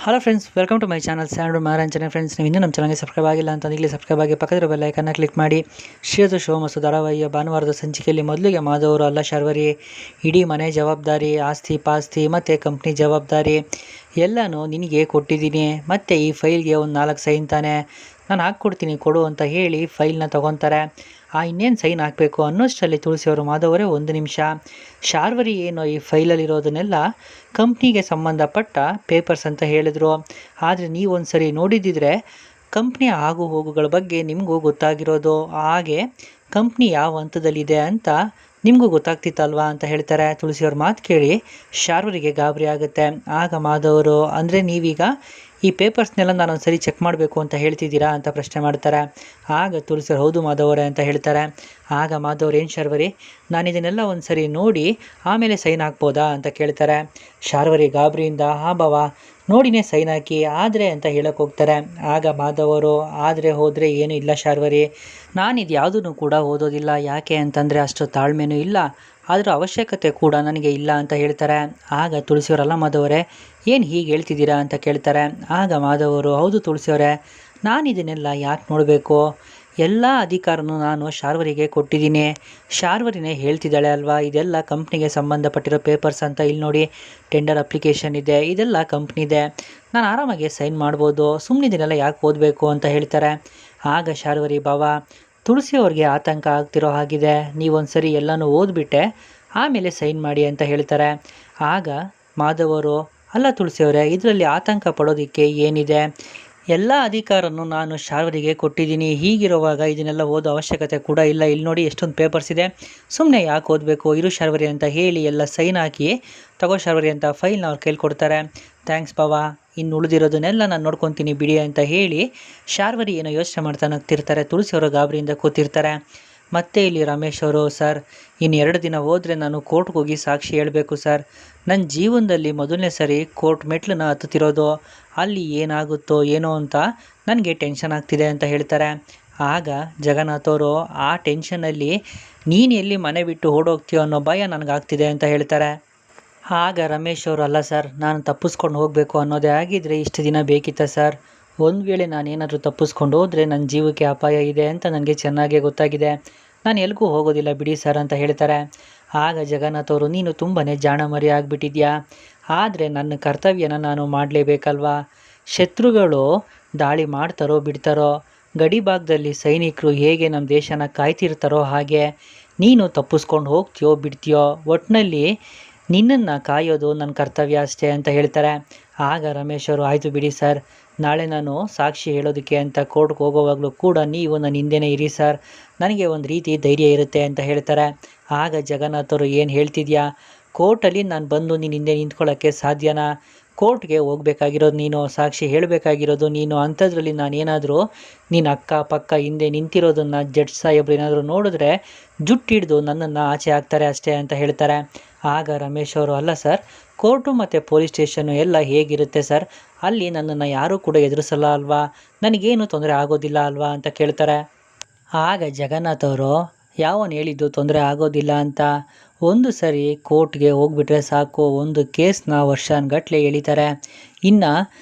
Hello friends, welcome to my channel ಸ್ಯಾಂಡ್ ಮಹಾರಂಜನೆ. Friends, ನೀವು ಇನ್ನೂ ನಮ್ಮ ಚಾನಲ್ಗೆ ಸಬ್ಸ್ಕ್ರೈಬ್ ಆಗಿಲ್ಲ ಅಂತ ಈಗಲೇ ಸಬ್ಸ್ಕ್ರೈಬ್ ಆಗಿ ಪಕ್ಕದ ಬೆಲ್ ಐಕನ್ನ ಕ್ಲಿಕ್ ಮಾಡಿ. ಶ್ರೀಯುತ ಶೋ ಮತ್ತು ಧಾರಾವಾಹಿಯ ಭಾನುವಾರದ ಸಂಚಿಕೆಯಲ್ಲಿ ಮೊದಲಿಗೆ ಮಾಧವರು ಅಲ್ಲ ಶಾರ್ವರಿ, ಇಡೀ ಮನೆ ಜವಾಬ್ದಾರಿ, ಆಸ್ತಿ ಪಾಸ್ತಿ ಮತ್ತು ಕಂಪ್ನಿ ಜವಾಬ್ದಾರಿ ಎಲ್ಲನೂ ನಿನಗೆ ಕೊಟ್ಟಿದ್ದೀನಿ. ಮತ್ತು ಈ ಫೈಲ್ಗೆ ಒಂದು 4 ಸೈನ್ ತಾನೆ ನಾನು ಹಾಕ್ಕೊಡ್ತೀನಿ ಕೊಡು ಅಂತ ಹೇಳಿ ಫೈಲ್ನ ತೊಗೊತಾರೆ. ಇನ್ನೇನು ಸೈನ್ ಹಾಕಬೇಕು ಅನ್ನೋಷ್ಟರಲ್ಲಿ ತುಳಸಿಯವರು, ಮಾಧವರೇ 1 ನಿಮಿಷ, ಶಾರ್ವರಿ ಏನು ಈ ಫೈಲಲ್ಲಿರೋದನ್ನೆಲ್ಲ ಕಂಪ್ನಿಗೆ ಸಂಬಂಧಪಟ್ಟ ಪೇಪರ್ಸ್ ಅಂತ ಹೇಳಿದ್ರು. ಆದರೆ ನೀವೊಂದು ಸರಿ ನೋಡಿದ್ದಿದ್ರೆ ಕಂಪ್ನಿಯ ಆಗು ಹೋಗುಗಳ ಬಗ್ಗೆ ನಿಮಗೂ ಗೊತ್ತಾಗಿರೋದು, ಹಾಗೆ ಕಂಪ್ನಿ ಯಾವ ಹಂತದಲ್ಲಿದೆ ಅಂತ ನಿಮಗೂ ಗೊತ್ತಾಗ್ತಿತ್ತಲ್ವಾ ಅಂತ ಹೇಳ್ತಾರೆ. ತುಳಸಿಯವ್ರ ಮಾತು ಕೇಳಿ ಶಾರ್ವರಿಗೆ ಗಾಬರಿ ಆಗುತ್ತೆ. ಆಗ ಮಾಧವರು, ಅಂದರೆ ನೀವೀಗ ಈ ಪೇಪರ್ಸ್ನೆಲ್ಲ ನಾನೊಂದು ಸರಿ ಚೆಕ್ ಮಾಡಬೇಕು ಅಂತ ಹೇಳ್ತಿದ್ದೀರಾ ಅಂತ ಪ್ರಶ್ನೆ ಮಾಡ್ತಾರೆ. ಆಗ ತುಳಸಿಯವ್ರು, ಹೌದು ಮಾಧವರೇ ಅಂತ ಹೇಳ್ತಾರೆ. ಆಗ ಮಾಧವರು, ಏನು ಶಾರ್ವರಿ, ನಾನು ಇದನ್ನೆಲ್ಲ ಒಂದು ಸರಿ ನೋಡಿ ಆಮೇಲೆ ಸೈನ್ ಹಾಕ್ಬೋದಾ ಅಂತ ಕೇಳ್ತಾರೆ. ಶಾರ್ವರಿ ಗಾಬರಿಯಿಂದ, ಬಾವ ನೋಡಿನೇ ಸೈನ್ ಹಾಕಿ ಆದರೆ ಅಂತ ಹೇಳಕ್ಕೆ ಹೋಗ್ತಾರೆ. ಆಗ ಮಾಧವರು, ಆದರೆ ಹೋದರೆ ಏನೂ ಇಲ್ಲ ಶಾರ್ವರಿ, ನಾನಿದು ಯಾವುದೂ ಕೂಡ ಓದೋದಿಲ್ಲ. ಯಾಕೆ ಅಂತಂದರೆ ಅಷ್ಟು ತಾಳ್ಮೆನೂ ಇಲ್ಲ, ಅದರ ಅವಶ್ಯಕತೆ ಕೂಡ ನನಗೆ ಇಲ್ಲ ಅಂತ ಹೇಳ್ತಾರೆ. ಆಗ ತುಳಸಿಯವರಲ್ಲ ಮಾಧವರೇ, ಏನು ಹೀಗೆ ಹೇಳ್ತಿದ್ದೀರಾ ಅಂತ ಕೇಳ್ತಾರೆ. ಆಗ ಮಾಧವರು, ಹೌದು ತುಳಸಿಯವರೇ, ನಾನು ಇದನ್ನೆಲ್ಲ ಯಾಕೆ ನೋಡಬೇಕು, ಎಲ್ಲ ಅಧಿಕಾರನೂ ನಾನು ಶಾರ್ವರಿಗೆ ಕೊಟ್ಟಿದ್ದೀನಿ. ಶಾರ್ವರಿನೇ ಹೇಳ್ತಿದ್ದಾಳೆ ಅಲ್ವಾ, ಇದೆಲ್ಲ ಕಂಪ್ನಿಗೆ ಸಂಬಂಧಪಟ್ಟಿರೋ ಪೇಪರ್ಸ್ ಅಂತ. ಇಲ್ಲಿ ನೋಡಿ, ಟೆಂಡರ್ ಅಪ್ಲಿಕೇಶನ್ ಇದೆ, ಇದೆಲ್ಲ ಕಂಪ್ನಿದೆ, ನಾನು ಆರಾಮಾಗಿ ಸೈನ್ ಮಾಡ್ಬೋದು, ಸುಮ್ಮನೆ ಇದನ್ನೆಲ್ಲ ಯಾಕೆ ಓದಬೇಕು ಅಂತ ಹೇಳ್ತಾರೆ. ಆಗ ಶಾರ್ವರಿ, ಬಾವಾ ತುಳಸಿಯವ್ರಿಗೆ ಆತಂಕ ಆಗ್ತಿರೋ ಹಾಗಿದೆ, ನೀವೊಂದು ಸರಿ ಎಲ್ಲನೂ ಓದ್ಬಿಟ್ಟೆ ಆಮೇಲೆ ಸೈನ್ ಮಾಡಿ ಅಂತ ಹೇಳ್ತಾರೆ. ಆಗ ಮಾಧವರು, ಅಲ್ಲ ತುಳಸಿಯವರೇ, ಇದರಲ್ಲಿ ಆತಂಕ ಪಡೋದಕ್ಕೆ ಏನಿದೆ, ಎಲ್ಲ ಅಧಿಕಾರನೂ ನಾನು ಶಾರ್ವರಿಗೆ ಕೊಟ್ಟಿದ್ದೀನಿ. ಹೀಗಿರುವಾಗ ಇದನ್ನೆಲ್ಲ ಓದೋ ಅವಶ್ಯಕತೆ ಕೂಡ ಇಲ್ಲ. ಇಲ್ಲಿ ನೋಡಿ ಎಷ್ಟೊಂದು ಪೇಪರ್ಸ್ ಇದೆ, ಸುಮ್ಮನೆ ಯಾಕೆ ಓದಬೇಕು, ಇರು ಶಾರ್ವರಿ ಅಂತ ಹೇಳಿ ಎಲ್ಲ ಸೈನ್ ಹಾಕಿ ತಗೋ ಶಾರ್ವರಿ ಅಂತ ಫೈಲ್ನ ಅವ್ರು ಕೇಳ್ಕೊಡ್ತಾರೆ. ಥ್ಯಾಂಕ್ಸ್ ಬಾವಾ, ಇನ್ನು ಉಳಿದಿರೋದನ್ನೆಲ್ಲ ನಾನು ನೋಡ್ಕೊತೀನಿ ಬಿಡಿ ಅಂತ ಹೇಳಿ ಶಾರ್ವರಿ ಏನೋ ಯೋಚನೆ ಮಾಡ್ತಾ ನಗ್ತಿರ್ತಾರೆ. ತುಳಸಿಯವರು ಗಾಬರಿಯಿಂದ ಕೂತಿರ್ತಾರೆ. ಮತ್ತೆ ಇಲ್ಲಿ ರಮೇಶ್ ಅವರು, ಸರ್ ಇನ್ನು 2 ದಿನ ಹೋದರೆ ನಾನು ಕೋರ್ಟ್ಗೆ ಹೋಗಿ ಸಾಕ್ಷಿ ಹೇಳಬೇಕು ಸರ್, ನನ್ನ ಜೀವನದಲ್ಲಿ ಮೊದಲನೇ ಸರಿ ಕೋರ್ಟ್ ಮೆಟ್ಲನ್ನ ಹತ್ತುತ್ತಿರೋದು, ಅಲ್ಲಿ ಏನಾಗುತ್ತೋ ಏನೋ ಅಂತ ನನಗೆ ಟೆನ್ಷನ್ ಆಗ್ತಿದೆ ಅಂತ ಹೇಳ್ತಾರೆ. ಆಗ ಜಗನ್ನಾಥ್ ಅವರು, ಆ ಟೆನ್ಷನಲ್ಲಿ ನೀನು ಎಲ್ಲಿ ಮನೆ ಬಿಟ್ಟು ಓಡೋಗ್ತೀಯೋ ಅನ್ನೋ ಭಯ ನನಗಾಗ್ತಿದೆ ಅಂತ ಹೇಳ್ತಾರೆ. ಆಗ ರಮೇಶ್ ಅವರು, ಅಲ್ಲ ಸರ್, ನಾನು ತಪ್ಪಿಸ್ಕೊಂಡು ಹೋಗಬೇಕು ಅನ್ನೋದೇ ಆಗಿದ್ದರೆ ಇಷ್ಟು ದಿನ ಬೇಕಿತ್ತ ಸರ್, ಒಂದು ವೇಳೆ ನಾನೇನಾದರೂ ತಪ್ಪಿಸ್ಕೊಂಡು ಹೋದರೆ ನನ್ನ ಜೀವಕ್ಕೆ ಅಪಾಯ ಇದೆ ಅಂತ ನನಗೆ ಚೆನ್ನಾಗೇ ಗೊತ್ತಾಗಿದೆ, ನಾನು ಎಲ್ಗೂ ಹೋಗೋದಿಲ್ಲ ಬಿಡಿ ಸರ್ ಅಂತ ಹೇಳ್ತಾರೆ. ಆಗ ಜಗನ್ನಾಥ್ ಅವರು, ನೀನು ತುಂಬಾ ಜಾಣಮರಿ ಆಗಿಬಿಟ್ಟಿದ್ಯಾ, ಆದರೆ ನನ್ನ ಕರ್ತವ್ಯನ ನಾನು ಮಾಡಲೇಬೇಕಲ್ವಾ, ಶತ್ರುಗಳು ದಾಳಿ ಮಾಡ್ತಾರೋ ಬಿಡ್ತಾರೋ, ಗಡಿ ಭಾಗದಲ್ಲಿ ಸೈನಿಕರು ಹೇಗೆ ನಮ್ಮ ದೇಶನ ಕಾಯ್ತಿರ್ತಾರೋ ಹಾಗೆ ನೀನು ತಪ್ಪಿಸ್ಕೊಂಡು ಹೋಗ್ತೀಯೋ ಬಿಡ್ತೀಯೋ, ಒಟ್ಟಿನಲ್ಲಿ ನಿನ್ನನ್ನು ಕಾಯೋದು ನನ್ನ ಕರ್ತವ್ಯ ಅಷ್ಟೇ ಅಂತ ಹೇಳ್ತಾರೆ. ಆಗ ರಮೇಶ್ ಅವರು, ಆಯಿತು ಬಿಡಿ ಸರ್, ನಾಳೆ ನಾನು ಸಾಕ್ಷಿ ಹೇಳೋದಕ್ಕೆ ಅಂತ ಕೋರ್ಟ್ಗೆ ಹೋಗೋವಾಗಲೂ ಕೂಡ ನೀವು ನನ್ನ ಹಿಂದೆನೇ ಇರಿ ಸರ್, ನನಗೆ ಒಂದು ರೀತಿ ಧೈರ್ಯ ಇರುತ್ತೆ ಅಂತ ಹೇಳ್ತಾರೆ. ಆಗ ಜಗನ್ನಾಥ್ ಅವರು, ಏನು ಹೇಳ್ತಿದ್ಯಾ, ಕೋರ್ಟಲ್ಲಿ ನಾನು ಬಂದು ನೀನು ಹಿಂದೆ ನಿಂತ್ಕೊಳ್ಳೋಕ್ಕೆ ಸಾಧ್ಯನಾ, ಕೋರ್ಟ್ಗೆ ಹೋಗ್ಬೇಕಾಗಿರೋದು ನೀನು, ಸಾಕ್ಷಿ ಹೇಳಬೇಕಾಗಿರೋದು ನೀನು, ಅಂಥದ್ರಲ್ಲಿ ನಾನೇನಾದರೂ ನೀನು ಅಕ್ಕ ಪಕ್ಕ ಹಿಂದೆ ನಿಂತಿರೋದನ್ನು ಜಡ್ಜ್ ಸಾಹೇಬ್ರು ಏನಾದರೂ ನೋಡಿದ್ರೆ ಜುಟ್ಟಿಡ್ದು ನನ್ನನ್ನು ಆಚೆ ಹಾಕ್ತಾರೆ ಅಷ್ಟೇ ಅಂತ ಹೇಳ್ತಾರೆ. ಆಗ ರಮೇಶ್ ಅವರು, ಅಲ್ಲ ಸರ್, ಕೋರ್ಟು ಮತ್ತು ಪೊಲೀಸ್ ಸ್ಟೇಷನ್ನು ಎಲ್ಲ ಹೇಗಿರುತ್ತೆ ಸರ್, ಅಲ್ಲಿ ನನ್ನನ್ನು ಯಾರೂ ಕೂಡ ಎದುರಿಸಲ್ಲ ಅಲ್ವಾ, ನನಗೇನು ತೊಂದರೆ ಆಗೋದಿಲ್ಲ ಅಲ್ವಾ ಅಂತ ಕೇಳ್ತಾರೆ. ಆಗ ಜಗನ್ನಾಥ್ ಅವರು, ಯಾವನು ಹೇಳಿದ್ದು ತೊಂದರೆ ಆಗೋದಿಲ್ಲ ಅಂತ, ಒಂದು ಸರಿ ಕೋರ್ಟ್ಗೆ ಹೋಗ್ಬಿಟ್ರೆ ಸಾಕು, ಒಂದು ಕೇಸ್ನ ವರ್ಷಾನುಗಟ್ಲೆ ಎಳಿತಾರೆ, ಇನ್ನು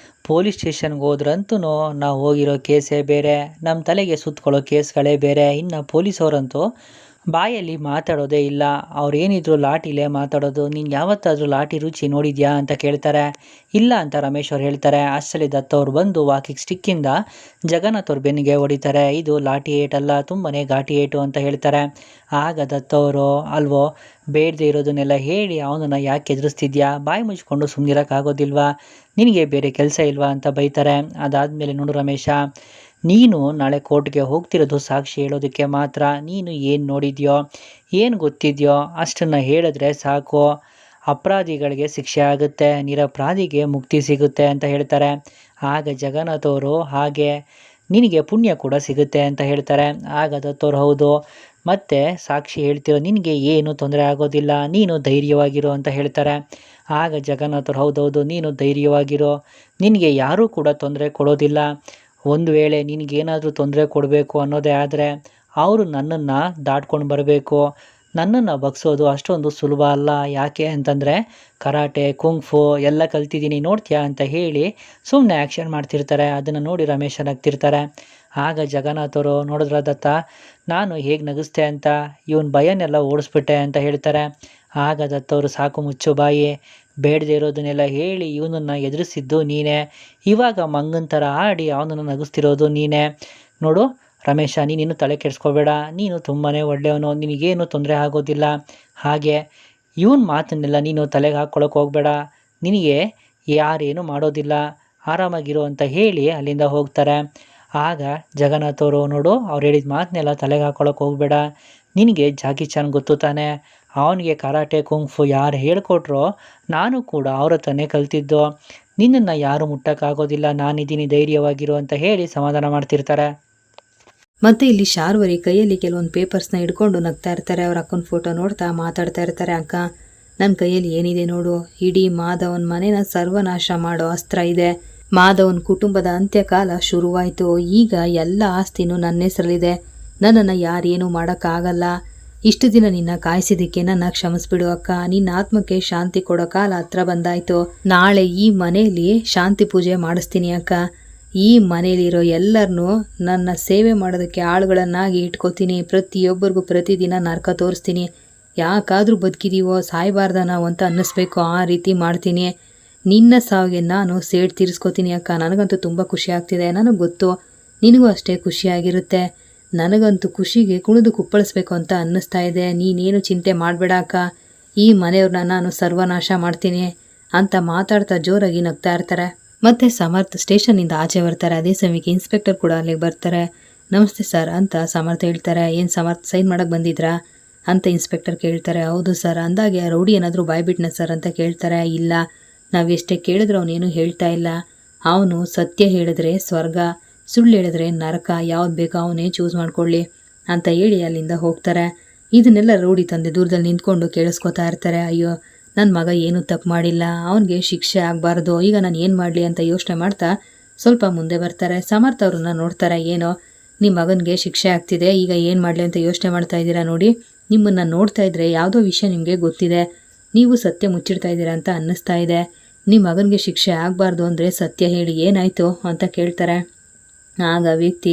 ಪೊಲೀಸ್ ಸ್ಟೇಷನ್ಗೆ ಹೋದ್ರಂತೂ ನಾವು ಹೋಗಿರೋ ಕೇಸೇ ಬೇರೆ, ನಮ್ಮ ತಲೆಗೆ ಸುತ್ತಕೊಳ್ಳೋ ಕೇಸ್ಗಳೇ ಬೇರೆ, ಇನ್ನು ಪೊಲೀಸವರಂತೂ ಬಾಯಲ್ಲಿ ಮಾತಾಡೋದೇ ಇಲ್ಲ, ಅವ್ರೇನಿದ್ರು ಲಾಟಿಲೇ ಮಾತಾಡೋದು, ನೀನು ಯಾವತ್ತಾದರೂ ಲಾಟಿ ರುಚಿ ನೋಡಿದ್ಯಾ ಅಂತ ಕೇಳ್ತಾರೆ. ಇಲ್ಲ ಅಂತ ರಮೇಶ್ ಅವ್ರು ಹೇಳ್ತಾರೆ. ಅಷ್ಟರಲ್ಲಿ ದತ್ ಅವ್ರು ಬಂದು ವಾಕಿಂಗ್ ಸ್ಟಿಕ್ಕಿಂದ ಜಗನ್ನಾಥ್ ಅವ್ರ ಬೆನ್ನಿಗೆ ಹೊಡಿತಾರೆ. ಇದು ಲಾಟಿ ಏಟಲ್ಲ, ತುಂಬಾ ಘಾಟಿ ಏಟು ಅಂತ ಹೇಳ್ತಾರೆ. ಆಗ ದತ್ ಅವರು, ಅಲ್ವೋ, ಬೇಡದೇ ಇರೋದನ್ನೆಲ್ಲ ಹೇಳಿ ಅವನನ್ನು ಯಾಕೆ ಎದುರಿಸ್ತಿದ್ಯಾ, ಬಾಯಿ ಮುಚ್ಕೊಂಡು ಸುಮ್ಮನಿರೋಕ್ಕಾಗೋದಿಲ್ವಾ, ನಿನಗೆ ಬೇರೆ ಕೆಲಸ ಇಲ್ವಾ ಅಂತ ಬೈತಾರೆ. ಅದಾದಮೇಲೆ, ನೋಡು ರಮೇಶ, ನೀನು ನಾಳೆ ಕೋರ್ಟ್ಗೆ ಹೋಗ್ತಿರೋದು ಸಾಕ್ಷಿ ಹೇಳೋದಕ್ಕೆ ಮಾತ್ರ, ನೀನು ಏನು ನೋಡಿದ್ಯೋ ಏನು ಗೊತ್ತಿದೆಯೋ ಅಷ್ಟನ್ನು ಹೇಳಿದ್ರೆ ಸಾಕು, ಅಪರಾಧಿಗಳಿಗೆ ಶಿಕ್ಷೆ ಆಗುತ್ತೆ, ನಿರಪರಾಧಿಗೆ ಮುಕ್ತಿ ಸಿಗುತ್ತೆ ಅಂತ ಹೇಳ್ತಾರೆ. ಆಗ ಜಗನ್ನಾಥ್ ಅವರು, ಹಾಗೆ ನಿನಗೆ ಪುಣ್ಯ ಕೂಡ ಸಿಗುತ್ತೆ ಅಂತ ಹೇಳ್ತಾರೆ. ಆಗ ದತ್ತವ್ರು, ಹೌದು, ಮತ್ತು ಸಾಕ್ಷಿ ಹೇಳ್ತಿರೋ ನಿನಗೆ ಏನು ತೊಂದರೆ ಆಗೋದಿಲ್ಲ, ನೀನು ಧೈರ್ಯವಾಗಿರೋ ಅಂತ ಹೇಳ್ತಾರೆ. ಆಗ ಜಗನ್ನಾಥ್ ಅವರು, ಹೌದೌದು, ನೀನು ಧೈರ್ಯವಾಗಿರೋ, ನಿನಗೆ ಯಾರೂ ಕೂಡ ತೊಂದರೆ ಕೊಡೋದಿಲ್ಲ, ಒಂದು ವೇಳೆ ನಿನಗೇನಾದರೂ ತೊಂದರೆ ಕೊಡಬೇಕು ಅನ್ನೋದೇ ಆದರೆ ಅವರು ನನ್ನನ್ನು ದಾಟ್ಕೊಂಡು ಬರಬೇಕು, ನನ್ನನ್ನು ಬಗ್ಸೋದು ಅಷ್ಟೊಂದು ಸುಲಭ ಅಲ್ಲ. ಯಾಕೆ ಅಂತಂದರೆ ಕರಾಟೆ, ಕುಂಗ್-ಫು ಎಲ್ಲ ಕಲ್ತಿದ್ದೀನಿ ನೋಡ್ತೀಯಾ ಅಂತ ಹೇಳಿ ಸುಮ್ಮನೆ ಆ್ಯಕ್ಷನ್ ಮಾಡ್ತಿರ್ತಾರೆ. ಅದನ್ನು ನೋಡಿ ರಮೇಶ ನಗ್ತಿರ್ತಾರೆ. ಆಗ ಜಗನ್ನಾಥ್ ಅವರು ನೋಡಿದ್ರ ದತ್ತ, ನಾನು ಹೇಗೆ ನಗಿಸ್ತೆ ಅಂತ, ಇವನ್ ಭಯನೆಲ್ಲ ಓಡಿಸ್ಬಿಟ್ಟೆ ಅಂತ ಹೇಳ್ತಾರೆ. ಆಗ ದತ್ತವರು ಸಾಕು ಮುಚ್ಚು ಬಾಯಿ, ಬೇಡದೇ ಇರೋದನ್ನೆಲ್ಲ ಹೇಳಿ ಇವನನ್ನು ಎದುರಿಸಿದ್ದು ನೀನೇ, ಇವಾಗ ಮಂಗನ ಥರ ಆಡಿ ಅವನನ್ನು ನಗಿಸ್ತಿರೋದು ನೀನೇ. ನೋಡು ರಮೇಶ, ನೀನಿನ್ನು ತಲೆ ಕೆಡಿಸ್ಕೋಬೇಡ, ನೀನು ತುಂಬಾ ಒಳ್ಳೆಯವನು, ನಿನಗೇನು ತೊಂದರೆ ಆಗೋದಿಲ್ಲ. ಹಾಗೆ ಇವನ ಮಾತನ್ನೆಲ್ಲ ನೀನು ತಲೆಗೆ ಹಾಕ್ಕೊಳಕ್ಕೆ ಹೋಗಬೇಡ, ನಿನಗೆ ಯಾರೇನು ಮಾಡೋದಿಲ್ಲ, ಆರಾಮಾಗಿರು ಅಂತ ಹೇಳಿ ಅಲ್ಲಿಂದ ಹೋಗ್ತಾರೆ. ಆಗ ಜಗನ್ನಾಥ್ ಅವರು, ನೋಡು ಅವ್ರು ಹೇಳಿದ ಮಾತನ್ನೆಲ್ಲ ತಲೆಗೆ ಹಾಕ್ಕೊಳಕ್ಕೆ ಹೋಗಬೇಡ, ನಿನಗೆ ಜಾಕಿ ಚಾನ್ ಗೊತ್ತು ತಾನೆ, ಅವನಿಗೆ ಕರಾಟೆ ಕುಂಗ್-ಫು ಯಾರು ಹೇಳ್ಕೊಟ್ರೋ ನಾನು ಕೂಡ ಅವ್ರ ಹತ್ರನೇ ಕಲ್ತಿದ್ದು, ನಿನ್ನನ್ನು ಯಾರು ಮುಟ್ಟಕ್ಕಾಗೋದಿಲ್ಲ, ನಾನಿದ್ದೀನಿ, ಧೈರ್ಯವಾಗಿರು ಅಂತ ಹೇಳಿ ಸಮಾಧಾನ ಮಾಡ್ತಿರ್ತಾರೆ. ಮತ್ತೆ ಇಲ್ಲಿ ಶಾರ್ವರಿ ಕೈಯಲ್ಲಿ ಕೆಲವೊಂದು ಪೇಪರ್ಸ್ನ ಹಿಡ್ಕೊಂಡು ನಗ್ತಾ ಇರ್ತಾರೆ. ಅವ್ರ ಅಕ್ಕನ ಫೋಟೋ ನೋಡ್ತಾ ಮಾತಾಡ್ತಾ ಇರ್ತಾರೆ. ಅಕ್ಕ, ನನ್ನ ಕೈಯಲ್ಲಿ ಏನಿದೆ ನೋಡು, ಇಡೀ ಮಾಧವನ್ ಮನೆನ ಸರ್ವನಾಶ ಮಾಡೋ ಅಸ್ತ್ರ ಇದೆ. ಮಾಧವನ್ ಕುಟುಂಬದ ಅಂತ್ಯಕಾಲ ಶುರುವಾಯಿತು. ಈಗ ಎಲ್ಲ ಆಸ್ತಿನೂ ನನ್ನ ಹೆಸರಲ್ಲಿದೆ. ನನ್ನನ್ನು ಯಾರೇನೂ ಮಾಡೋಕ್ಕಾಗಲ್ಲ. ಇಷ್ಟು ದಿನ ನಿನ್ನ ಕಾಯಿಸಿದ್ದಕ್ಕೆ ನನ್ನ ಕ್ಷಮಿಸ್ಬಿಡು ಅಕ್ಕ. ನಿನ್ನ ಆತ್ಮಕ್ಕೆ ಶಾಂತಿ ಕೊಡೋ ಕಾಲ ಹತ್ರ ಬಂದಾಯ್ತು. ನಾಳೆ ಈ ಮನೆಯಲ್ಲಿ ಶಾಂತಿ ಪೂಜೆ ಮಾಡಿಸ್ತೀನಿ ಅಕ್ಕ. ಈ ಮನೇಲಿರೋ ಎಲ್ಲರನ್ನೂ ನನ್ನ ಸೇವೆ ಮಾಡೋದಕ್ಕೆ ಆಳುಗಳನ್ನಾಗಿ ಇಟ್ಕೋತೀನಿ. ಪ್ರತಿಯೊಬ್ಬರಿಗೂ ಪ್ರತಿದಿನ ನರಕ ತೋರಿಸ್ತೀನಿ. ಯಾಕಾದರೂ ಬದುಕಿದೀವೋ, ಸಾಯಬಾರ್ದ ನಾವು ಅಂತ ಅನ್ನಿಸ್ಬೇಕು, ಆ ರೀತಿ ಮಾಡ್ತೀನಿ. ನಿನ್ನ ಸಾವಿಗೆ ನಾನು ಸೇಡ್ ತೀರಿಸ್ಕೋತೀನಿ ಅಕ್ಕ. ನನಗಂತೂ ತುಂಬ ಖುಷಿ ಆಗ್ತಿದೆ. ನನಗೆ ಗೊತ್ತು ನಿನಗೂ ಅಷ್ಟೇ ಖುಷಿಯಾಗಿರುತ್ತೆ. ನನಗಂತೂ ಖುಷಿಗೆ ಕುಣಿದು ಕುಪ್ಪಳಿಸ್ಬೇಕು ಅಂತ ಅನ್ನಿಸ್ತಾ ಇದೆ. ನೀನೇನು ಚಿಂತೆ ಮಾಡಬೇಡ ಅಕ್ಕ, ಈ ಮನೆಯವ್ರನ್ನ ನಾನು ಸರ್ವನಾಶ ಮಾಡ್ತೀನಿ ಅಂತ ಮಾತಾಡ್ತಾ ಜೋರಾಗಿ ನಗ್ತಾ ಇರ್ತಾರೆ. ಮತ್ತು ಸಮರ್ಥ್ ಸ್ಟೇಷನ್ನಿಂದ ಆಚೆ ಬರ್ತಾರೆ. ಅದೇ ಸಮಯಕ್ಕೆ ಇನ್ಸ್ಪೆಕ್ಟರ್ ಕೂಡ ಅಲ್ಲಿಗೆ ಬರ್ತಾರೆ. ನಮಸ್ತೆ ಸರ್ ಅಂತ ಸಮರ್ಥ್ ಹೇಳ್ತಾರೆ. ಏನು ಸಮರ್ಥ್, ಸೈನ್ ಮಾಡೋಕ್ಕೆ ಬಂದಿದ್ರಾ ಅಂತ ಇನ್ಸ್ಪೆಕ್ಟರ್ ಕೇಳ್ತಾರೆ. ಹೌದು ಸರ್. ಅಂದಾಗೆ ರೌಡಿ ಏನಾದರೂ ಬಾಯ್ಬಿಟ್ನ ಸರ್ ಅಂತ ಕೇಳ್ತಾರೆ. ಇಲ್ಲ, ನಾವು ಎಷ್ಟೇ ಕೇಳಿದ್ರು ಅವನೇನು ಹೇಳ್ತಾ ಇಲ್ಲ. ಅವನು ಸತ್ಯ ಹೇಳಿದ್ರೆ ಸ್ವರ್ಗ, ಸುಳ್ಳು ಹೇಳಿದ್ರೆ ನರಕ, ಯಾವ್ದು ಬೇಕೋ ಅವನೇ ಚೂಸ್ ಮಾಡ್ಕೊಳ್ಳಿ ಅಂತ ಹೇಳಿ ಅಲ್ಲಿಂದ ಹೋಗ್ತಾರೆ. ಇದನ್ನೆಲ್ಲ ರೌಡಿ ತಂದೆ ದೂರದಲ್ಲಿ ನಿಂತ್ಕೊಂಡು ಕೇಳಿಸ್ಕೊತಾ ಇರ್ತಾರೆ. ಅಯ್ಯೋ, ನನ್ನ ಮಗ ಏನೂ ತಪ್ಪು ಮಾಡಿಲ್ಲ, ಅವನಿಗೆ ಶಿಕ್ಷೆ ಆಗಬಾರ್ದು, ಈಗ ನಾನು ಏನು ಮಾಡಲಿ ಅಂತ ಯೋಚನೆ ಮಾಡ್ತಾ ಸ್ವಲ್ಪ ಮುಂದೆ ಬರ್ತಾರೆ. ಸಮರ್ಥ್ ಅವ್ರನ್ನ ನೋಡ್ತಾರೆ. ಏನೋ ನಿಮ್ಮ ಮಗನಿಗೆ ಶಿಕ್ಷೆ ಆಗ್ತಿದೆ, ಈಗ ಏನು ಮಾಡಲಿ ಅಂತ ಯೋಚನೆ ಮಾಡ್ತಾ ಇದ್ದೀರಾ ನೋಡಿ. ನಿಮ್ಮನ್ನು ನೋಡ್ತಾ ಇದ್ರೆ ಯಾವುದೋ ವಿಷಯ ನಿಮಗೆ ಗೊತ್ತಿದೆ, ನೀವು ಸತ್ಯ ಮುಚ್ಚಿಡ್ತಾ ಇದ್ದೀರಾ ಅಂತ ಅನ್ನಿಸ್ತಾ ಇದೆ. ನಿಮ್ಮ ಮಗನಿಗೆ ಶಿಕ್ಷೆ ಆಗಬಾರ್ದು ಅಂದರೆ ಸತ್ಯ ಹೇಳಿ, ಏನಾಯಿತು ಅಂತ ಕೇಳ್ತಾರೆ. ಆಗ ವ್ಯಕ್ತಿ,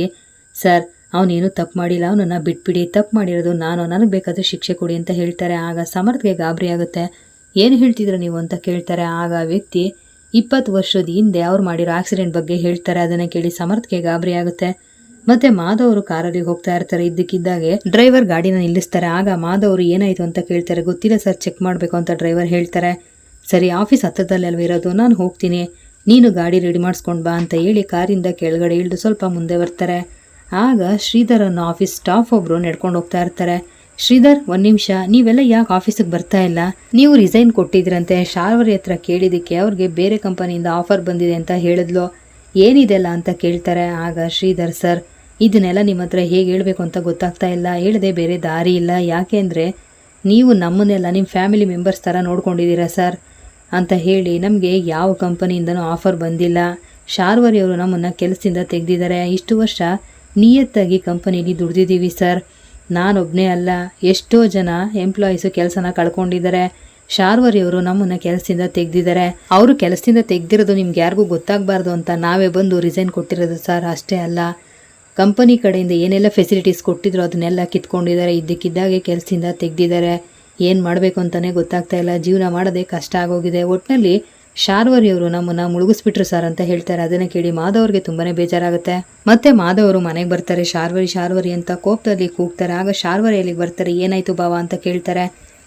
ಸರ್ ಅವನೇನು ತಪ್ಪು ಮಾಡಿಲ್ಲ, ಅವನನ್ನು ಬಿಟ್ಬಿಡಿ, ತಪ್ಪು ಮಾಡಿರೋದು ನಾನು, ನನಗೆ ಬೇಕಾದರೆ ಶಿಕ್ಷೆ ಕೊಡಿ ಅಂತ ಹೇಳ್ತಾರೆ. ಆಗ ಸಮರ್ಥ್ಗೆ ಗಾಬರಿ ಆಗುತ್ತೆ. ಏನು ಹೇಳ್ತಿದ್ರು ನೀವು ಅಂತ ಕೇಳ್ತಾರೆ. ಆಗ ವ್ಯಕ್ತಿ 20 ವರ್ಷದ ಹಿಂದೆ ಅವ್ರು ಮಾಡಿರೋ ಆಕ್ಸಿಡೆಂಟ್ ಬಗ್ಗೆ ಹೇಳ್ತಾರೆ. ಅದನ್ನು ಕೇಳಿ ಸಮರ್ಥ್ಗೆ ಗಾಬರಿ ಆಗುತ್ತೆ. ಮತ್ತೆ ಮಾಧವ್ ಅವರು ಕಾರಲ್ಲಿ ಹೋಗ್ತಾ ಇರ್ತಾರೆ. ಇದ್ದಕ್ಕಿದ್ದಾಗೆ ಡ್ರೈವರ್ ಗಾಡಿನ ನಿಲ್ಲಿಸ್ತಾರೆ. ಆಗ ಮಾಧವ್ ಅವರು ಏನಾಯಿತು ಅಂತ ಕೇಳ್ತಾರೆ. ಗೊತ್ತಿಲ್ಲ ಸರ್, ಚೆಕ್ ಮಾಡಬೇಕು ಅಂತ ಡ್ರೈವರ್ ಹೇಳ್ತಾರೆ. ಸರಿ, ಆಫೀಸ್ ಹತ್ತಿರದಲ್ಲಿ ಅಲ್ವ ಇರೋದು, ನಾನು ಹೋಗ್ತೀನಿ, ನೀನು ಗಾಡಿ ರೆಡಿ ಮಾಡಿಸ್ಕೊಂಡು ಬಾ ಅಂತ ಹೇಳಿ ಕಾರಿಂದ ಕೆಳಗಡೆ ಇಳಿದು ಸ್ವಲ್ಪ ಮುಂದೆ ಬರ್ತಾರೆ. ಆಗ ಶ್ರೀಧರ್ ಅನ್ನೋ ಆಫೀಸ್ ಸ್ಟಾಫ್ ಒಬ್ಬರು ನಡ್ಕೊಂಡು ಹೋಗ್ತಾ ಇರ್ತಾರೆ. ಶ್ರೀಧರ್, ಒಂದು ನಿಮಿಷ, ನೀವೆಲ್ಲ ಯಾಕೆ ಆಫೀಸಿಗೆ ಬರ್ತಾ ಇಲ್ಲ? ನೀವು ರಿಸೈನ್ ಕೊಟ್ಟಿದ್ರಂತೆ. ಶಾರ್ವರಿ ಹತ್ರ ಕೇಳಿದ್ದಕ್ಕೆ ಅವ್ರಿಗೆ ಬೇರೆ ಕಂಪನಿಯಿಂದ ಆಫರ್ ಬಂದಿದೆ ಅಂತ ಹೇಳಿದ್ಲು. ಏನಿದೆಲ್ಲ ಅಂತ ಕೇಳ್ತಾರೆ. ಆಗ ಶ್ರೀಧರ್, ಸರ್ ಇದನ್ನೆಲ್ಲ ನಿಮ್ಮ ಹತ್ರ ಹೇಗೆ ಹೇಳಬೇಕು ಅಂತ ಗೊತ್ತಾಗ್ತಾ ಇಲ್ಲ, ಹೇಳದೆ ಬೇರೆ ದಾರಿ ಇಲ್ಲ. ಯಾಕೆ ಅಂದರೆ ನೀವು ನಮ್ಮನ್ನೆಲ್ಲ ನಿಮ್ಮ ಫ್ಯಾಮಿಲಿ ಮೆಂಬರ್ಸ್ ಥರ ನೋಡ್ಕೊಂಡಿದ್ದೀರಾ ಸರ್ ಅಂತ ಹೇಳಿ, ನಮಗೆ ಯಾವ ಕಂಪನಿಯಿಂದನೂ ಆಫರ್ ಬಂದಿಲ್ಲ. ಶಾರ್ವರಿ ಅವರು ನಮ್ಮನ್ನು ಕೆಲಸದಿಂದ ತೆಗೆದಿದ್ದಾರೆ. ಇಷ್ಟು ವರ್ಷ ನಿಯತ್ತಾಗಿ ಕಂಪನಿಲಿ ದುಡ್ದಿದ್ದೀವಿ ಸರ್. ನಾನೊಬ್ಬನೇ ಅಲ್ಲ, ಎಷ್ಟೋ ಜನ ಎಂಪ್ಲಾಯೀಸು ಕೆಲಸನ ಕಳ್ಕೊಂಡಿದ್ದಾರೆ. ಶಾರ್ವರಿ ಅವರು ನಮ್ಮನ್ನು ಕೆಲಸದಿಂದ ತೆಗೆದಿದ್ದಾರೆ. ಅವರು ಕೆಲಸದಿಂದ ತೆಗೆದಿರೋದು ನಿಮ್ಗೆ ಯಾರಿಗೂ ಗೊತ್ತಾಗಬಾರ್ದು ಅಂತ ನಾವೇ ಬಂದು ರಿಸೈನ್ ಕೊಟ್ಟಿರೋದು ಸರ್. ಅಷ್ಟೇ ಅಲ್ಲ, ಕಂಪನಿ ಕಡೆಯಿಂದ ಏನೆಲ್ಲ ಫೆಸಿಲಿಟೀಸ್ ಕೊಟ್ಟಿದ್ರು ಅದನ್ನೆಲ್ಲ ಕಿತ್ಕೊಂಡಿದ್ದಾರೆ. ಇದ್ದಕ್ಕಿದ್ದಾಗೆ ಕೆಲಸದಿಂದ ತೆಗೆದಿದ್ದಾರೆ. ಏನು ಮಾಡಬೇಕು ಅಂತಲೇ ಗೊತ್ತಾಗ್ತಾ ಇಲ್ಲ, ಜೀವನ ಮಾಡೋದೇ ಕಷ್ಟ ಆಗೋಗಿದೆ. ಒಟ್ಟಿನಲ್ಲಿ ಶಾರ್ವರಿ ಅವರು ನಮ್ಮನ್ನು ಮುಳುಗಿಸ್ಬಿಟ್ರು ಸರ್ ಅಂತ ಹೇಳ್ತಾರೆ. ಅದನ್ನು ಕೇಳಿ ಮಾಧವ್ರಿಗೆ ತುಂಬಾ ಬೇಜಾರಾಗುತ್ತೆ. ಮತ್ತೆ ಮಾಧವ್ ಅವರು ಮನೆಗೆ ಬರ್ತಾರೆ. ಶಾರ್ವರಿ ಅಂತ ಕೋಪದಲ್ಲಿ ಕೂಗ್ತಾರೆ. ಆಗ ಶಾರ್ವರಿ ಅಲ್ಲಿಗೆ ಬರ್ತಾರೆ. ಏನಾಯಿತು ಬಾವ ಅಂತ ಕೇಳ್ತಾರೆ.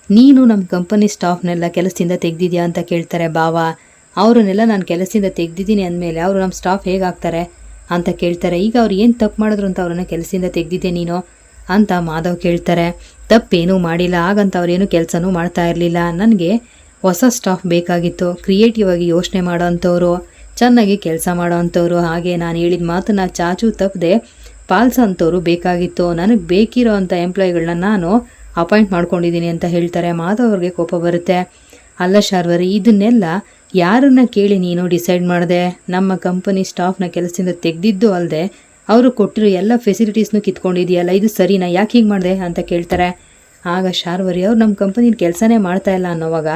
ನೀನು ನಮ್ಮ ಕಂಪನಿ ಸ್ಟಾಫ್ನೆಲ್ಲ ಕೆಲಸದಿಂದ ತೆಗೆದಿದ್ಯಾ ಅಂತ ಕೇಳ್ತಾರೆ. ಬಾವ, ಅವರನ್ನೆಲ್ಲ ನಾನು ಕೆಲಸದಿಂದ ತೆಗೆದಿದ್ದೀನಿ ಅಂದಮೇಲೆ ಅವರು ನಮ್ಮ ಸ್ಟಾಫ್ ಹೇಗಾಗ್ತಾರೆ ಅಂತ ಕೇಳ್ತಾರೆ. ಈಗ ಅವ್ರು ಏನು ತಪ್ಪು ಮಾಡಿದ್ರು ಅಂತ ಅವ್ರನ್ನ ಕೆಲಸದಿಂದ ತೆಗೆದಿದ್ದೆ ನೀನು ಅಂತ ಮಾಧವ್ ಕೇಳ್ತಾರೆ. ತಪ್ಪೇನೂ ಮಾಡಿಲ್ಲ, ಹಾಗಂತ ಅವ್ರೇನು ಕೆಲಸನೂ ಮಾಡ್ತಾ ಇರಲಿಲ್ಲ. ನನಗೆ ಹೊಸ ಸ್ಟಾಫ್ ಬೇಕಾಗಿತ್ತು, ಕ್ರಿಯೇಟಿವ್ ಆಗಿ ಯೋಚನೆ ಮಾಡೋ ಅಂಥವ್ರು, ಚೆನ್ನಾಗಿ ಕೆಲಸ ಮಾಡೋ ಅಂಥವ್ರು, ಹಾಗೆ ನಾನು ಹೇಳಿದ ಮಾತನ್ನ ಚಾಚು ತಪ್ಪದೆ ಪಾಲಿಸೋ ಅಂಥವ್ರು ಬೇಕಾಗಿತ್ತು. ನನಗೆ ಬೇಕಿರೋ ಅಂಥ ಎಂಪ್ಲಾಯಿಗಳನ್ನ ನಾನು ಅಪಾಯಿಂಟ್ ಮಾಡ್ಕೊಂಡಿದ್ದೀನಿ ಅಂತ ಹೇಳ್ತಾರೆ. ಮಾಧವ್ ಅವ್ರಿಗೆ ಕೋಪ ಬರುತ್ತೆ. ಅಲ್ಲ ಶಾರ್ವರಿ, ಇದನ್ನೆಲ್ಲ ಯಾರನ್ನ ಕೇಳಿ ನೀನು ಡಿಸೈಡ್ ಮಾಡಿದೆ? ನಮ್ಮ ಕಂಪನಿ ಸ್ಟಾಫ್ನ ಕೆಲಸದಿಂದ ತೆಗೆದಿದ್ದು ಅಲ್ಲದೆ ಅವರು ಕೊಟ್ಟಿರೋ ಎಲ್ಲ ಫೆಸಿಲಿಟೀಸ್ನೂ ಕಿತ್ಕೊಂಡಿದೆಯಲ್ಲ, ಇದು ಸರಿನಾ? ಯಾಕೆ ಹೀಗೆ ಮಾಡಿದೆ ಅಂತ ಕೇಳ್ತಾರೆ. ಆಗ ಶಾರ್ವರಿ ಅವ್ರು ನಮ್ಮ ಕಂಪನಿಲಿ ಕೆಲಸನೇ ಮಾಡ್ತಾ ಇಲ್ಲ ಅನ್ನೋವಾಗ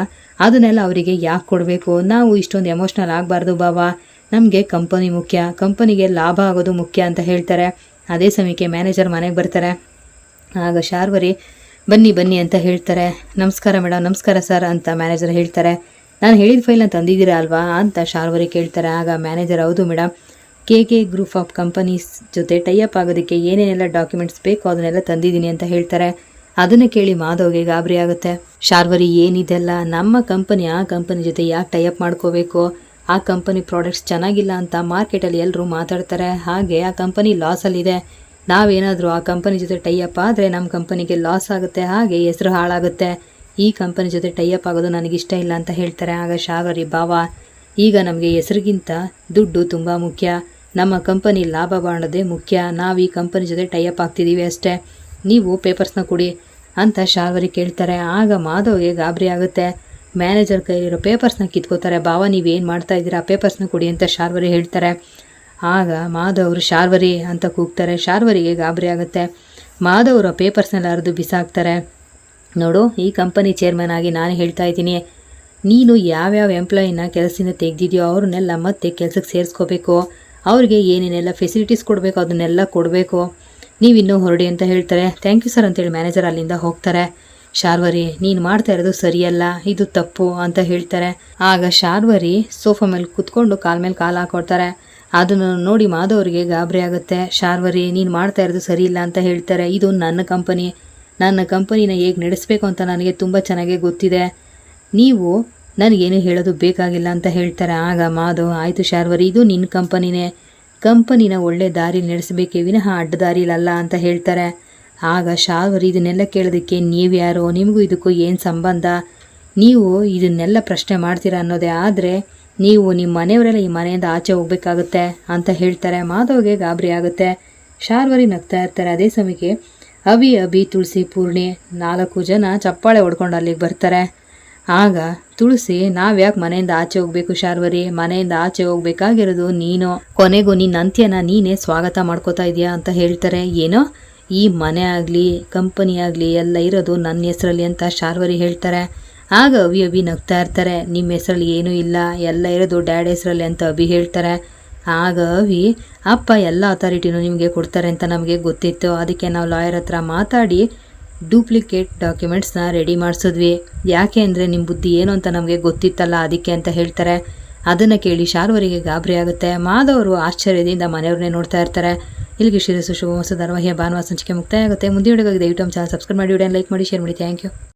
ಅದನ್ನೆಲ್ಲ ಅವರಿಗೆ ಯಾಕೆ ಕೊಡಬೇಕು, ನಾವು ಇಷ್ಟೊಂದು ಎಮೋಷ್ನಲ್ ಆಗಬಾರ್ದು ಬಾಬಾ, ನಮಗೆ ಕಂಪನಿ ಮುಖ್ಯ, ಕಂಪನಿಗೆ ಲಾಭ ಆಗೋದು ಮುಖ್ಯ ಅಂತ ಹೇಳ್ತಾರೆ. ಅದೇ ಸಮಯಕ್ಕೆ ಮ್ಯಾನೇಜರ್ ಮನೆಗೆ ಬರ್ತಾರೆ. ಆಗ ಶಾರ್ವರಿ ಬನ್ನಿ ಬನ್ನಿ ಅಂತ ಹೇಳ್ತಾರೆ. ನಮಸ್ಕಾರ ಮೇಡಮ್, ನಮಸ್ಕಾರ ಸರ್ ಅಂತ ಮ್ಯಾನೇಜರ್ ಹೇಳ್ತಾರೆ. ನಾನು ಹೇಳಿದ ಫೈಲ್ನ ತಂದಿದ್ದೀರಾ ಅಲ್ವಾ ಅಂತ ಶಾರ್ವರಿ ಕೇಳ್ತಾರೆ. ಆಗ ಮ್ಯಾನೇಜರ್ ಹೌದು madam, K group of companies ಜೊತೆ ಟೈಅಪ್ ಆಗೋದಕ್ಕೆ ಏನೇನೆಲ್ಲ ಡಾಕ್ಯುಮೆಂಟ್ಸ್ ಬೇಕು ಅದನ್ನೆಲ್ಲ ತಂದಿದ್ದೀನಿ ಅಂತ ಹೇಳ್ತಾರೆ. ಅದನ್ನು ಕೇಳಿ ಮಾಧವ್ಗೆ ಗಾಬರಿ ಆಗುತ್ತೆ. ಶಾರ್ವರಿ ಏನಿದೆಲ್ಲ, ನಮ್ಮ ಕಂಪನಿ ಆ ಕಂಪನಿ ಜೊತೆ ಯಾಕೆ ಟೈಅಪ್ ಮಾಡ್ಕೋಬೇಕು, ಆ ಕಂಪನಿ ಪ್ರಾಡಕ್ಟ್ಸ್ ಚೆನ್ನಾಗಿಲ್ಲ ಅಂತ ಮಾರ್ಕೆಟಲ್ಲಿ ಎಲ್ಲರೂ ಮಾತಾಡ್ತಾರೆ, ಹಾಗೆ ಆ ಕಂಪನಿ ಲಾಸಲ್ಲಿದೆ, ನಾವೇನಾದರೂ ಆ ಕಂಪನಿ ಜೊತೆ ಟೈಅಪ್ ಆದರೆ ನಮ್ಮ ಕಂಪನಿಗೆ ಲಾಸ್ ಆಗುತ್ತೆ, ಹಾಗೆ ಹೆಸರು ಹಾಳಾಗುತ್ತೆ, ಈ ಕಂಪನಿ ಜೊತೆ ಟೈಅಪ್ ಆಗೋದು ನನಗಿಷ್ಟ ಇಲ್ಲ ಅಂತ ಹೇಳ್ತಾರೆ. ಆಗ ಶಾರ್ವರಿ ಬಾವ, ಈಗ ನಮಗೆ ಹೆಸರಿಗಿಂತ ದುಡ್ಡು ತುಂಬ ಮುಖ್ಯ, ನಮ್ಮ ಕಂಪನಿ ಲಾಭ ಮಾಡೋದೇ ಮುಖ್ಯ, ನಾವು ಈ ಕಂಪನಿ ಜೊತೆ ಟೈಅಪ್ ಆಗ್ತಿದ್ದೀವಿ ಅಷ್ಟೇ, ನೀವು ಪೇಪರ್ಸ್ನ ಕೊಡಿ ಅಂತ ಶಾರ್ವರಿ ಕೇಳ್ತಾರೆ. ಆಗ ಮಾಧವ್ಗೆ ಗಾಬರಿ ಆಗುತ್ತೆ. ಮ್ಯಾನೇಜರ್ ಕೈಲಿರೋ ಪೇಪರ್ಸ್ನ ಕಿತ್ಕೋತಾರೆ. ಬಾವ ನೀವೇನು ಮಾಡ್ತಾ ಇದ್ದೀರಾ, ಪೇಪರ್ಸ್ನ ಕೊಡಿ ಅಂತ ಶಾರ್ವರಿ ಹೇಳ್ತಾರೆ. ಆಗ ಮಾಧವ್ ಅವರು ಶಾರ್ವರಿ ಅಂತ ಕೂಗ್ತಾರೆ. ಶಾರ್ವರಿಗೆ ಗಾಬರಿ ಆಗುತ್ತೆ. ಮಾಧವ್ ಅವರ ಪೇಪರ್ಸ್ನೆಲ್ಲ ಹರಿದು ಬಿಸಾಕ್ತಾರೆ. ನೋಡು, ಈ ಕಂಪನಿ ಚೇರ್ಮನ್ ಆಗಿ ನಾನು ಹೇಳ್ತಾ ಇದ್ದೀನಿ, ನೀನು ಯಾವ್ಯಾವ ಎಂಪ್ಲಾಯಿನ ಕೆಲಸದಿಂದ ತೆಗೆದಿದೆಯೋ ಅವ್ರನ್ನೆಲ್ಲ ಮತ್ತೆ ಕೆಲಸಕ್ಕೆ ಸೇರಿಸ್ಕೋಬೇಕು, ಅವ್ರಿಗೆ ಏನೇನೆಲ್ಲ ಫೆಸಿಲಿಟೀಸ್ ಕೊಡಬೇಕು ಅದನ್ನೆಲ್ಲ ಕೊಡಬೇಕು, ನೀವಿನ್ನೂ ಹೊರಡಿ ಅಂತ ಹೇಳ್ತಾರೆ. ಥ್ಯಾಂಕ್ ಯು ಸರ್ ಅಂತೇಳಿ ಮ್ಯಾನೇಜರ್ ಅಲ್ಲಿಂದ ಹೋಗ್ತಾರೆ. ಶಾರ್ವರಿ ನೀನು ಮಾಡ್ತಾ ಇರೋದು ಸರಿಯಲ್ಲ, ಇದು ತಪ್ಪು ಅಂತ ಹೇಳ್ತಾರೆ. ಆಗ ಶಾರ್ವರಿ ಸೋಫಾ ಮೇಲೆ ಕುತ್ಕೊಂಡು ಕಾಲ ಮೇಲೆ ಕಾಲು ಹಾಕೊಡ್ತಾರೆ. ಅದನ್ನು ನೋಡಿ ಮಾಧವ್ ಅವರಿಗೆ ಗಾಬರಿ ಆಗುತ್ತೆ. ಶಾರ್ವರಿ ನೀನು ಮಾಡ್ತಾ ಇರೋದು ಸರಿ ಇಲ್ಲ ಅಂತ ಹೇಳ್ತಾರೆ. ಇದು ನನ್ನ ಕಂಪನಿ, ನನ್ನ ಕಂಪನಿನ ಹೇಗೆ ನಡೆಸಬೇಕು ಅಂತ ನನಗೆ ತುಂಬ ಚೆನ್ನಾಗೇ ಗೊತ್ತಿದೆ, ನೀವು ನನಗೇನು ಹೇಳೋದು ಬೇಕಾಗಿಲ್ಲ ಅಂತ ಹೇಳ್ತಾರೆ. ಆಗ ಮಾಧವ್ ಆಯಿತು ಶಾರ್ವರಿ, ಇದು ನಿನ್ನ ಕಂಪನಿನೇ, ಕಂಪನಿನ ಒಳ್ಳೆ ದಾರಿ ನಡೆಸಬೇಕೇ ವಿನಃ ಅಡ್ಡ ದಾರಿಲಲ್ಲ ಅಂತ ಹೇಳ್ತಾರೆ. ಆಗ ಶಾರ್ವರಿ ಇದನ್ನೆಲ್ಲ ಕೇಳೋದಕ್ಕೆ ನೀವು ಯಾರು, ನಿಮಗೂ ಇದಕ್ಕೂ ಏನು ಸಂಬಂಧ, ನೀವು ಇದನ್ನೆಲ್ಲ ಪ್ರಶ್ನೆ ಮಾಡ್ತೀರಾ ಅನ್ನೋದೇ ಆದರೆ ನೀವು ನಿಮ್ಮ ಮನೆಯವರೆಲ್ಲ ಈ ಮನೆಯಿಂದ ಆಚೆ ಹೋಗ್ಬೇಕಾಗುತ್ತೆ ಅಂತ ಹೇಳ್ತಾರೆ. ಮಾಧವ್ಗೆ ಗಾಬರಿ ಆಗುತ್ತೆ. ಶಾರ್ವರಿ ನಗ್ತಾ ಇರ್ತಾರೆ. ಅದೇ ಸಮಯಕ್ಕೆ ಅಭಿ ತುಳಸಿ ಪೂರ್ಣಿ 4 ಜನ ಚಪ್ಪಾಳೆ ಹೊಡ್ಕೊಂಡು ಅಲ್ಲಿಗೆ ಬರ್ತಾರೆ. ಆಗ ತುಳಸಿ, ನಾವ್ಯಾಕೆ ಮನೆಯಿಂದ ಆಚೆ ಹೋಗ್ಬೇಕು ಶಾರ್ವರಿ, ಮನೆಯಿಂದ ಆಚೆ ಹೋಗ್ಬೇಕಾಗಿರೋದು ನೀನು, ಕೊನೆಗೂ ನಿನ್ನ ಅಂತ್ಯನ ನೀನೇ ಸ್ವಾಗತ ಮಾಡ್ಕೋತಾ ಇದೆಯಾ ಅಂತ ಹೇಳ್ತಾರೆ. ಏನೋ ಈ ಮನೆ ಆಗಲಿ ಕಂಪನಿ ಆಗಲಿ ಎಲ್ಲ ಇರೋದು ನನ್ನ ಹೆಸರಲ್ಲಿ ಅಂತ ಶಾರ್ವರಿ ಹೇಳ್ತಾರೆ. ಆಗ ಅಭಿ ನಗ್ತಾ ಇರ್ತಾರೆ. ನಿಮ್ಮ ಹೆಸರಲ್ಲಿ ಏನೂ ಇಲ್ಲ, ಎಲ್ಲ ಇರೋದು ಡ್ಯಾಡ್ ಹೆಸರಲ್ಲಿ ಅಂತ ಅಭಿ ಹೇಳ್ತಾರೆ. ಆಗ ಅಪ್ಪ ಎಲ್ಲ ಅಥಾರಿಟಿನೂ ನಿಮಗೆ ಕೊಡ್ತಾರೆ ಅಂತ ನಮಗೆ ಗೊತ್ತಿತ್ತು, ಅದಕ್ಕೆ ನಾವು ಲಾಯರ್ ಹತ್ರ ಮಾತಾಡಿ ಡೂಪ್ಲಿಕೇಟ್ ಡಾಕ್ಯುಮೆಂಟ್ಸ್ನ ರೆಡಿ ಮಾಡಿಸಿದ್ವಿ, ಯಾಕೆ ಅಂದರೆ ನಿಮ್ಮ ಬುದ್ಧಿ ಏನು ಅಂತ ನಮಗೆ ಗೊತ್ತಿತ್ತಲ್ಲ ಅದಕ್ಕೆ ಅಂತ ಹೇಳ್ತಾರೆ. ಅದನ್ನು ಕೇಳಿ ಶಾರ್ವರಿಗೆ ಗಾಬರಿ ಆಗುತ್ತೆ. ಮಾಧವ್ ಅವರು ಆಶ್ಚರ್ಯದಿಂದ ಮನೆಯವ್ರನ್ನೇ ನೋಡ್ತಾ ಇರ್ತಾರೆ. ಇಲ್ಲಿಗೆ ಶಿರಸು ಶುಭ ಧಾರಾವಾಹಿಯ ಭಾನುವಾರ ಸಂಚಿಕೆ ಮುಕ್ತಾಯ ಆಗುತ್ತೆ. ಮುಂದಿನ ವಿಡಿಯೋಗಾಗಿ ದಯವಿಟ್ಟು ನಮ್ಮ ಚಾನಲ್ ಸಬ್ಸ್ಕ್ರೈಬ್ ಮಾಡಿ, ವಿಡಿಯೋನ ಲೈಕ್ ಮಾಡಿ, ಶೇರ್ ಮಾಡಿ. Thank you.